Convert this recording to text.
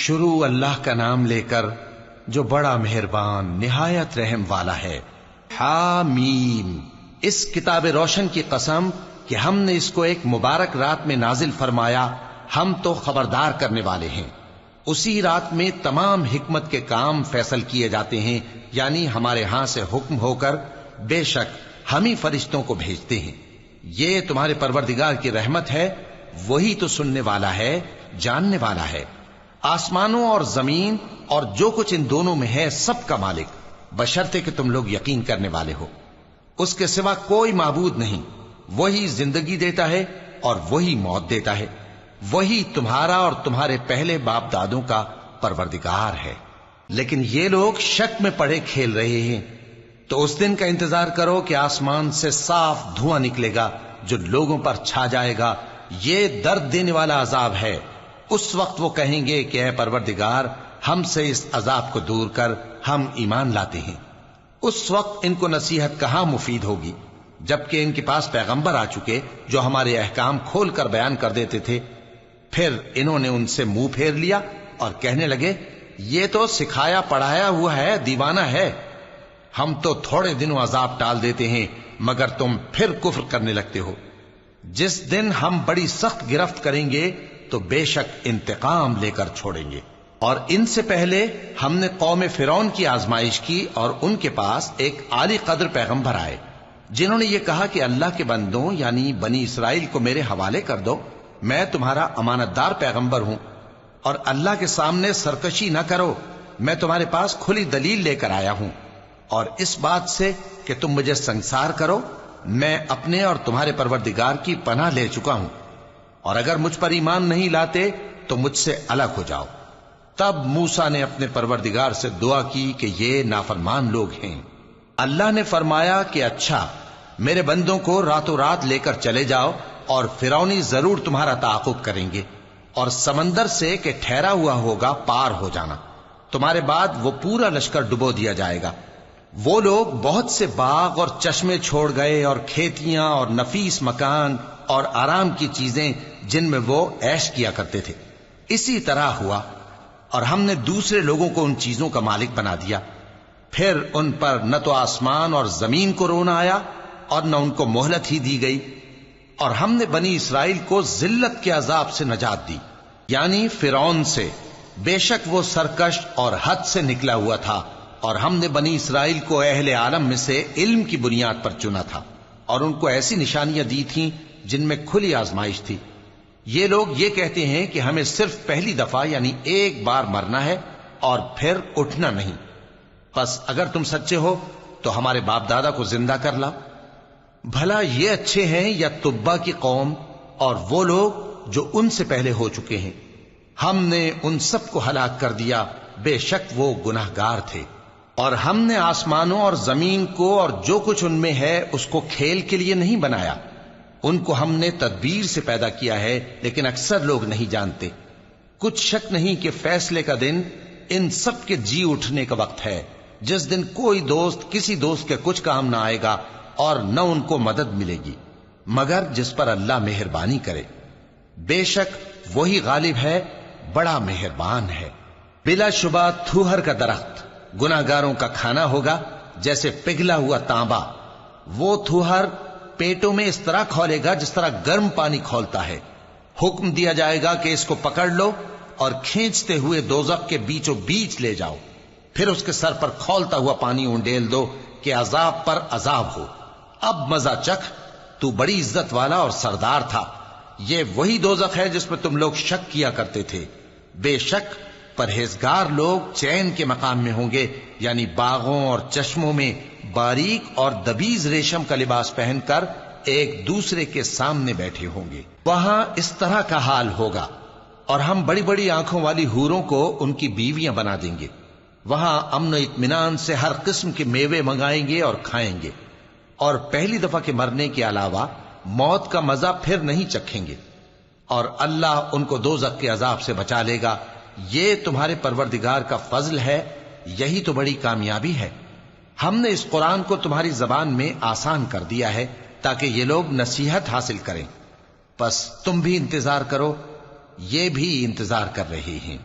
شروع اللہ کا نام لے کر جو بڑا مہربان نہایت رحم والا ہے۔ حامیم، اس کتاب روشن کی قسم کہ ہم نے اس کو ایک مبارک رات میں نازل فرمایا، ہم تو خبردار کرنے والے ہیں۔ اسی رات میں تمام حکمت کے کام فیصل کیے جاتے ہیں، یعنی ہمارے ہاں سے حکم ہو کر بے شک ہم ہی فرشتوں کو بھیجتے ہیں۔ یہ تمہارے پروردگار کی رحمت ہے، وہی تو سننے والا ہے، جاننے والا ہے۔ آسمانوں اور زمین اور جو کچھ ان دونوں میں ہے سب کا مالک، بشرطے کہ تم لوگ یقین کرنے والے ہو۔ اس کے سوا کوئی معبود نہیں، وہی زندگی دیتا ہے اور وہی موت دیتا ہے، وہی تمہارا اور تمہارے پہلے باپ دادوں کا پروردگار ہے۔ لیکن یہ لوگ شک میں پڑے کھیل رہے ہیں، تو اس دن کا انتظار کرو کہ آسمان سے صاف دھواں نکلے گا جو لوگوں پر چھا جائے گا، یہ درد دینے والا عذاب ہے۔ اس وقت وہ کہیں گے کہ اے پروردگار، ہم سے اس عذاب کو دور کر، ہم ایمان لاتے ہیں۔ اس وقت ان کو نصیحت کہاں مفید ہوگی، جبکہ ان کے پاس پیغمبر آ چکے جو ہمارے احکام کھول کر بیان کر دیتے تھے۔ پھر انہوں نے ان سے منہ پھیر لیا اور کہنے لگے، یہ تو سکھایا پڑھایا ہوا ہے، دیوانہ ہے۔ ہم تو تھوڑے دنوں عذاب ٹال دیتے ہیں، مگر تم پھر کفر کرنے لگتے ہو۔ جس دن ہم بڑی سخت گرفت کریں گے تو بے شک انتقام لے کر چھوڑیں گے۔ اور ان سے پہلے ہم نے قوم فرعون کی آزمائش کی، اور ان کے پاس ایک عالی قدر پیغمبر آئے جنہوں نے یہ کہا کہ اللہ کے بندوں یعنی بنی اسرائیل کو میرے حوالے کر دو، میں تمہارا امانت دار پیغمبر ہوں، اور اللہ کے سامنے سرکشی نہ کرو، میں تمہارے پاس کھلی دلیل لے کر آیا ہوں، اور اس بات سے کہ تم مجھے سنگسار کرو، میں اپنے اور تمہارے پروردگار کی پناہ لے چکا ہوں، اور اگر مجھ پر ایمان نہیں لاتے تو مجھ سے الگ ہو جاؤ۔ تب موسیٰ نے اپنے پروردگار سے دعا کی کہ یہ نافرمان لوگ ہیں۔ اللہ نے فرمایا کہ اچھا، میرے بندوں کو راتوں رات لے کر چلے جاؤ، اور فرعونی ضرور تمہارا تعاقب کریں گے، اور سمندر سے کہ ٹھہرا ہوا ہوگا پار ہو جانا، تمہارے بعد وہ پورا لشکر ڈبو دیا جائے گا۔ وہ لوگ بہت سے باغ اور چشمے چھوڑ گئے، اور کھیتیاں اور نفیس مکان اور آرام کی چیزیں جن میں وہ عیش کیا کرتے تھے۔ اسی طرح ہوا، اور ہم نے دوسرے لوگوں کو ان چیزوں کا مالک بنا دیا۔ پھر ان پر نہ تو آسمان اور زمین کو رونا آیا، اور نہ ان کو مہلت ہی دی گئی، اور ہم نے بنی اسرائیل کو ذلت کے عذاب سے نجات دی، یعنی فرعون سے۔ بے شک وہ سرکش اور حد سے نکلا ہوا تھا، اور ہم نے بنی اسرائیل کو اہل عالم میں سے علم کی بنیاد پر چنا تھا، اور ان کو ایسی نشانیاں دی تھیں جن میں کھلی آزمائش تھی۔ یہ لوگ یہ کہتے ہیں کہ ہمیں صرف پہلی دفعہ یعنی ایک بار مرنا ہے اور پھر اٹھنا نہیں، پس اگر تم سچے ہو تو ہمارے باپ دادا کو زندہ کر لاؤ۔ بھلا یہ اچھے ہیں یا تبا کی قوم اور وہ لوگ جو ان سے پہلے ہو چکے ہیں؟ ہم نے ان سب کو ہلاک کر دیا، بے شک وہ گناہگار تھے۔ اور ہم نے آسمانوں اور زمین کو اور جو کچھ ان میں ہے اس کو کھیل کے لیے نہیں بنایا، ان کو ہم نے تدبیر سے پیدا کیا ہے، لیکن اکثر لوگ نہیں جانتے۔ کچھ شک نہیں کہ فیصلے کا دن ان سب کے جی اٹھنے کا وقت ہے، جس دن کوئی دوست کسی دوست کے کچھ کام نہ آئے گا، اور نہ ان کو مدد ملے گی مگر جس پر اللہ مہربانی کرے۔ بے شک وہی غالب ہے، بڑا مہربان ہے۔ بلا شبہ تھوہر کا درخت گناہگاروں کا کھانا ہوگا، جیسے پگھلا ہوا تانبا۔ وہ تھوہر پیٹوں میں اس طرح کھولے گا جس طرح گرم پانی کھولتا ہے۔ حکم دیا جائے گا کہ اس کو پکڑ لو اور کھینچتے ہوئے دوزخ کے بیچوں بیچ لے جاؤ، پھر اس کے سر پر کھولتا ہوا پانی انڈیل دو کہ عذاب پر عذاب ہو۔ اب مزہ چکھ، تو بڑی عزت والا اور سردار تھا۔ یہ وہی دوزخ ہے جس میں تم لوگ شک کیا کرتے تھے۔ بے شک پرہیزگار لوگ چین کے مقام میں ہوں گے، یعنی باغوں اور چشموں میں باریک اور دبیز ریشم کا لباس پہن کر ایک دوسرے کے سامنے بیٹھے ہوں گے۔ وہاں اس طرح کا حال ہوگا، اور ہم بڑی بڑی آنکھوں والی حوروں کو ان کی بیویاں بنا دیں گے۔ وہاں امن و اطمینان سے ہر قسم کے میوے منگائیں گے اور کھائیں گے، اور پہلی دفعہ کے مرنے کے علاوہ موت کا مزہ پھر نہیں چکھیں گے، اور اللہ ان کو دوزخ کے عذاب سے بچا لے گا۔ یہ تمہارے پروردگار کا فضل ہے، یہی تو بڑی کامیابی ہے۔ ہم نے اس قرآن کو تمہاری زبان میں آسان کر دیا ہے تاکہ یہ لوگ نصیحت حاصل کریں، پس تم بھی انتظار کرو، یہ بھی انتظار کر رہے ہیں۔